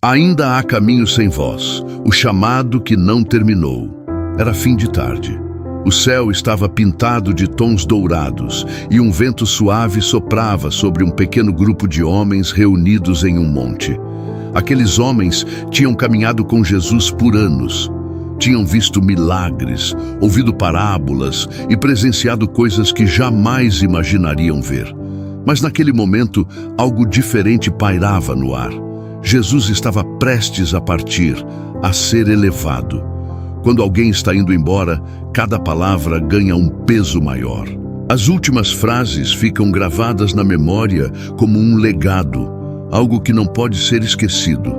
Ainda há caminho sem voz, o chamado que não terminou. Era fim de tarde. O céu estava pintado de tons dourados e um vento suave soprava sobre um pequeno grupo de homens reunidos em um monte. Aqueles homens tinham caminhado com Jesus por anos. Tinham visto milagres, ouvido parábolas e presenciado coisas que jamais imaginariam ver. Mas naquele momento, algo diferente pairava no ar. Jesus estava prestes a partir, a ser elevado. Quando alguém está indo embora, cada palavra ganha um peso maior. As últimas frases ficam gravadas na memória como um legado, algo que não pode ser esquecido.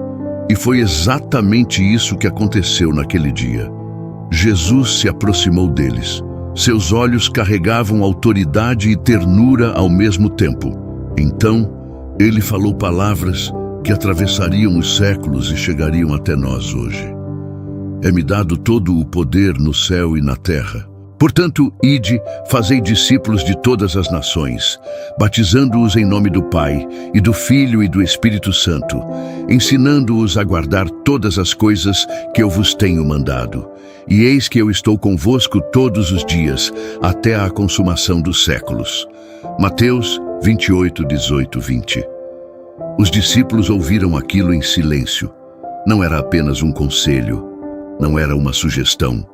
E foi exatamente isso que aconteceu naquele dia. Jesus se aproximou deles. Seus olhos carregavam autoridade e ternura ao mesmo tempo. Então, ele falou palavras que atravessariam os séculos e chegariam até nós hoje. É-me dado todo o poder no céu e na terra. Portanto, ide, fazei discípulos de todas as nações, batizando-os em nome do Pai, e do Filho e do Espírito Santo, ensinando-os a guardar todas as coisas que eu vos tenho mandado. E eis que eu estou convosco todos os dias, até a consumação dos séculos. Mateus 28, 18, 20. Os discípulos ouviram aquilo em silêncio. Não era apenas um conselho, não era uma sugestão,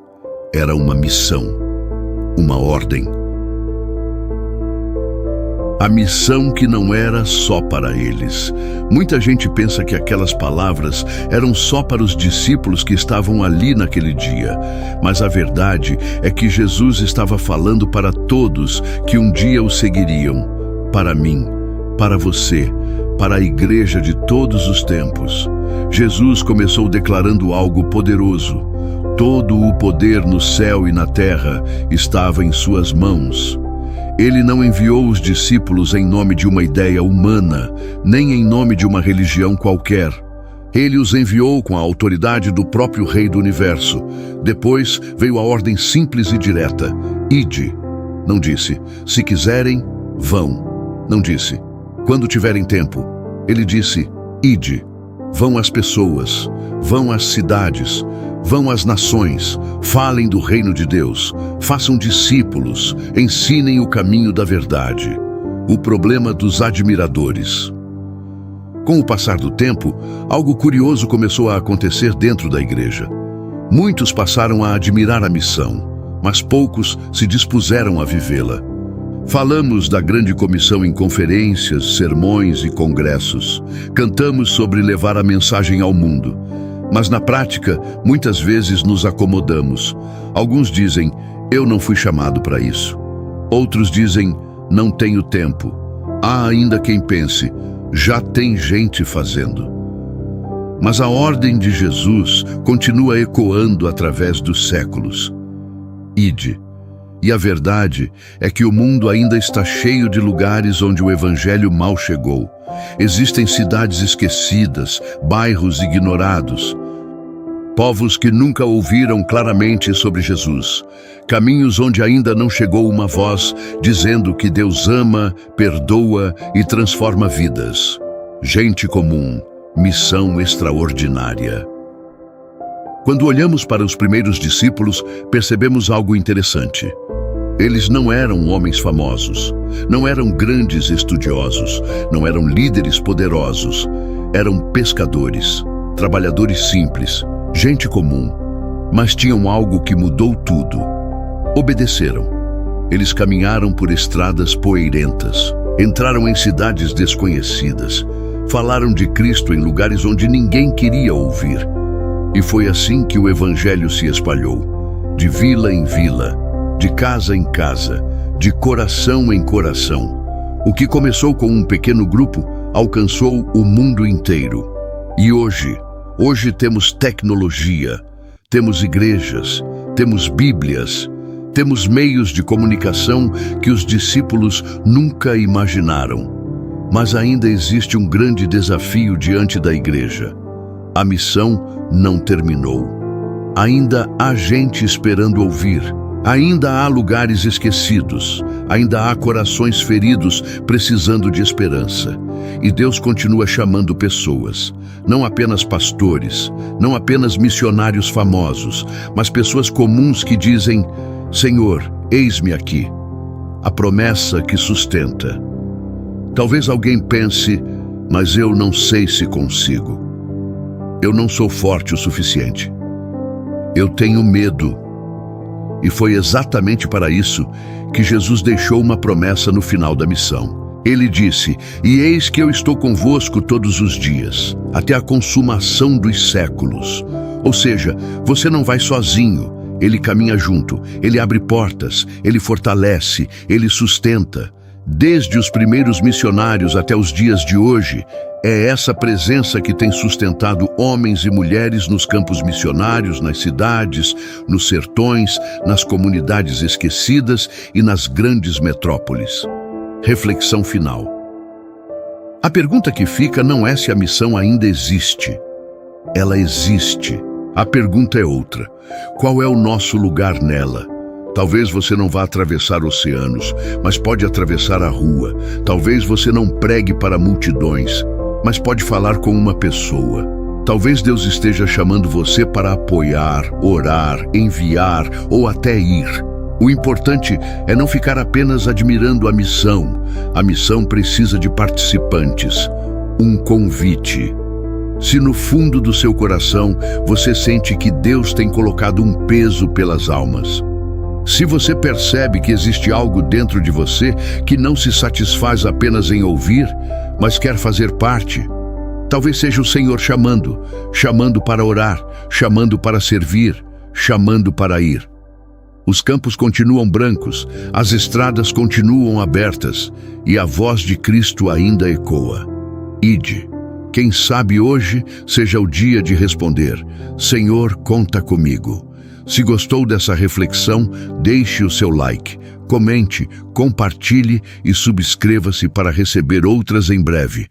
era uma missão, uma ordem. A missão que não era só para eles. Muita gente pensa que aquelas palavras eram só para os discípulos que estavam ali naquele dia. Mas a verdade é que Jesus estava falando para todos que um dia o seguiriam. Para mim, para você, para a igreja de todos os tempos. Jesus começou declarando algo poderoso. Todo o poder no céu e na terra estava em suas mãos. Ele não enviou os discípulos em nome de uma ideia humana, nem em nome de uma religião qualquer. Ele os enviou com a autoridade do próprio Rei do Universo. Depois veio a ordem simples e direta: ide. Não disse, se quiserem, vão. Não disse, quando tiverem tempo. Ele disse, ide. Vão às pessoas, vão às cidades, vão às nações, falem do reino de Deus, façam discípulos, ensinem o caminho da verdade. O problema dos admiradores. Com o passar do tempo, algo curioso começou a acontecer dentro da igreja. Muitos passaram a admirar a missão, mas poucos se dispuseram a vivê-la. Falamos da grande comissão em conferências, sermões e congressos. Cantamos sobre levar a mensagem ao mundo. Mas na prática, muitas vezes nos acomodamos. Alguns dizem, eu não fui chamado para isso. Outros dizem, não tenho tempo. Há ainda quem pense, já tem gente fazendo. Mas a ordem de Jesus continua ecoando através dos séculos. Ide. E a verdade é que o mundo ainda está cheio de lugares onde o evangelho mal chegou. Existem cidades esquecidas, bairros ignorados, povos que nunca ouviram claramente sobre Jesus, caminhos onde ainda não chegou uma voz dizendo que Deus ama, perdoa e transforma vidas. Gente comum, missão extraordinária. Quando olhamos para os primeiros discípulos, percebemos algo interessante. Eles não eram homens famosos, não eram grandes estudiosos, não eram líderes poderosos. Eram pescadores, trabalhadores simples, gente comum, mas tinham algo que mudou tudo. Obedeceram. Eles caminharam por estradas poeirentas, entraram em cidades desconhecidas, falaram de Cristo em lugares onde ninguém queria ouvir. E foi assim que o evangelho se espalhou, de vila em vila, de casa em casa, de coração em coração. O que começou com um pequeno grupo alcançou o mundo inteiro. E hoje temos tecnologia, temos igrejas, temos Bíblias, temos meios de comunicação que os discípulos nunca imaginaram. Mas ainda existe um grande desafio diante da igreja. A missão não terminou. Ainda há gente esperando ouvir. Ainda há lugares esquecidos. Ainda há corações feridos precisando de esperança. E Deus continua chamando pessoas, não apenas pastores, não apenas missionários famosos, mas pessoas comuns que dizem: Senhor, eis-me aqui. A promessa que sustenta. Talvez alguém pense: mas eu não sei se consigo. Eu não sou forte o suficiente. Eu tenho medo. E foi exatamente para isso que Jesus deixou uma promessa no final da missão. Ele disse: e eis que eu estou convosco todos os dias, até a consumação dos séculos. Ou seja, você não vai sozinho. Ele caminha junto, ele abre portas, ele fortalece, ele sustenta. Desde os primeiros missionários até os dias de hoje, é essa presença que tem sustentado homens e mulheres nos campos missionários, nas cidades, nos sertões, nas comunidades esquecidas e nas grandes metrópoles. Reflexão final. A pergunta que fica não é se a missão ainda existe. Ela existe. A pergunta é outra: qual é o nosso lugar nela? Talvez você não vá atravessar oceanos, mas pode atravessar a rua. Talvez você não pregue para multidões, mas pode falar com uma pessoa. Talvez Deus esteja chamando você para apoiar, orar, enviar ou até ir. O importante é não ficar apenas admirando a missão. A missão precisa de participantes. Um convite. Se no fundo do seu coração você sente que Deus tem colocado um peso pelas almas, se você percebe que existe algo dentro de você que não se satisfaz apenas em ouvir, mas quer fazer parte, talvez seja o Senhor chamando, chamando para orar, chamando para servir, chamando para ir. Os campos continuam brancos, as estradas continuam abertas e a voz de Cristo ainda ecoa. Ide. Quem sabe hoje seja o dia de responder: Senhor, conta comigo. Se gostou dessa reflexão, deixe o seu like, comente, compartilhe e subscreva-se para receber outras em breve.